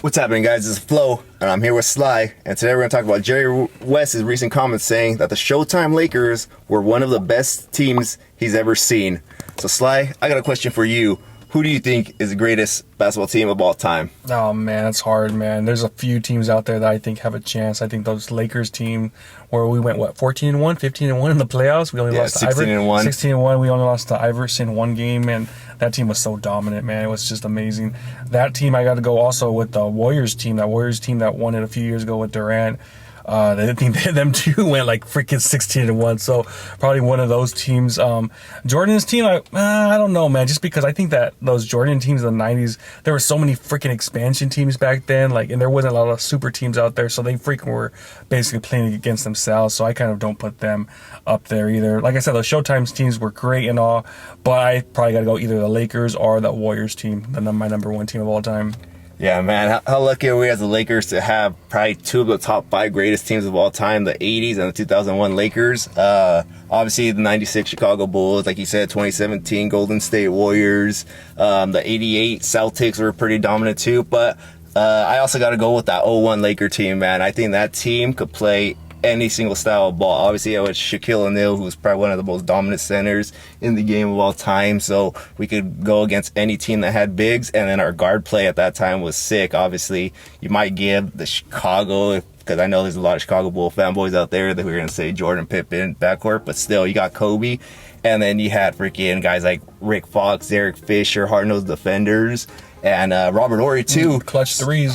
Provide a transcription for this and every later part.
What's happening, guys? This is Flo, and I'm here with Sly, and today we're going to talk about Jerry West's recent comments saying that the Showtime Lakers were one of the best teams he's ever seen. So Sly, I got a question for you. Who do you think is the greatest basketball team of all time? Oh, man, it's hard, man. There's a few teams out there that I think have a chance. I think those Lakers team where we went, 14-1, 15-1 in the playoffs? We only lost to 16-1. 16-1. We only lost to Iverson one game, and that team was so dominant, man. It was just amazing. That team, I got to go also with the Warriors team. That Warriors team that won it a few years ago with Durant. I think them two went like freaking 16-1. So probably one of those teams. Jordan's team, I don't know, man. Just because I think that those Jordan teams in the 90s, there were so many freaking expansion teams back then, and there wasn't a lot of super teams out there, so they freaking were basically playing against themselves. So I kind of don't put them up there either. Like I said, the Showtime teams were great and all, but I probably got to go either the Lakers or the Warriors team, my number one team of all time. Yeah, man. How lucky are we as the Lakers to have probably two of the top five greatest teams of all time, the 80s and the 2001 Lakers. Obviously, the 96 Chicago Bulls, like you said, 2017 Golden State Warriors. The 88 Celtics were pretty dominant too. But I also got to go with that 01 Laker team, man. I think that team could play any single style of ball. Obviously, it was Shaquille O'Neal, who's probably one of the most dominant centers in the game of all time. So we could go against any team that had bigs. And then our guard play at that time was sick. Obviously, you might give the Chicago, because I know there's a lot of Chicago Bull fanboys out there that we're going to say Jordan, Pippen backcourt. But still, you got Kobe. And then you had freaking guys like Rick Fox, Derek Fisher, hard-nosed defenders. And Robert Horry, too. Clutch threes.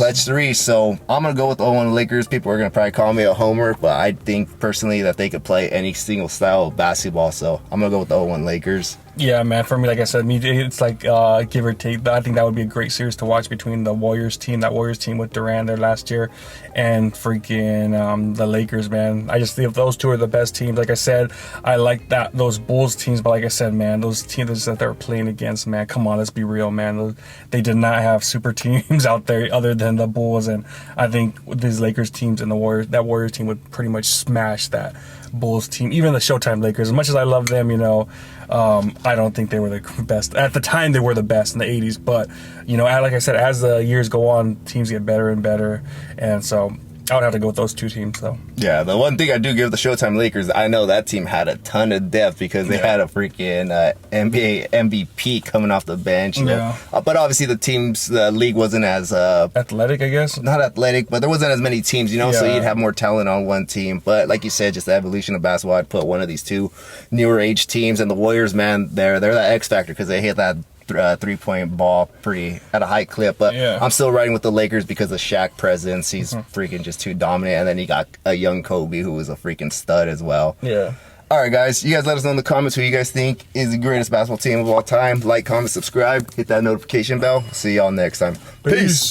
So I'm going to go with the 01 Lakers. People are going to probably call me a homer, but I think personally that they could play any single style of basketball. So I'm going to go with the 01 Lakers. Yeah, man. For me, like I said, it's like give or take. I think that would be a great series to watch between the Warriors team, with Durant there last year, and freaking the Lakers, man. I just think those two are the best teams. Like I said, I like those Bulls teams, but like I said, man, those teams that they were playing against, man, come on, let's be real, man. They did not have super teams out there other than the Bulls, and I think these Lakers teams and that Warriors team would pretty much smash that Bulls team, even the Showtime Lakers. As much as I love them, I don't think they were the best. At the time, they were the best in the 80s. But, like I said, as the years go on, teams get better and better. And so I would have to go with those two teams, though. Yeah, the one thing I do give the Showtime Lakers, I know that team had a ton of depth because they had a freaking NBA MVP coming off the bench. But obviously the league wasn't as athletic, I guess. Not athletic, but there wasn't as many teams, so you'd have more talent on one team. But like you said, just the evolution of basketball, I'd put one of these two newer age teams. And the Warriors, man, they're that X factor because they hit that three-point ball pretty at a high clip, but I'm still riding with the Lakers because of Shaq presence. He's freaking just too dominant, and then you got a young Kobe who was a freaking stud as well. Yeah. All right, guys, you guys let us know in the comments who you guys think is the greatest basketball team of all time. Like, comment, subscribe, hit that notification bell. See y'all next time. Peace.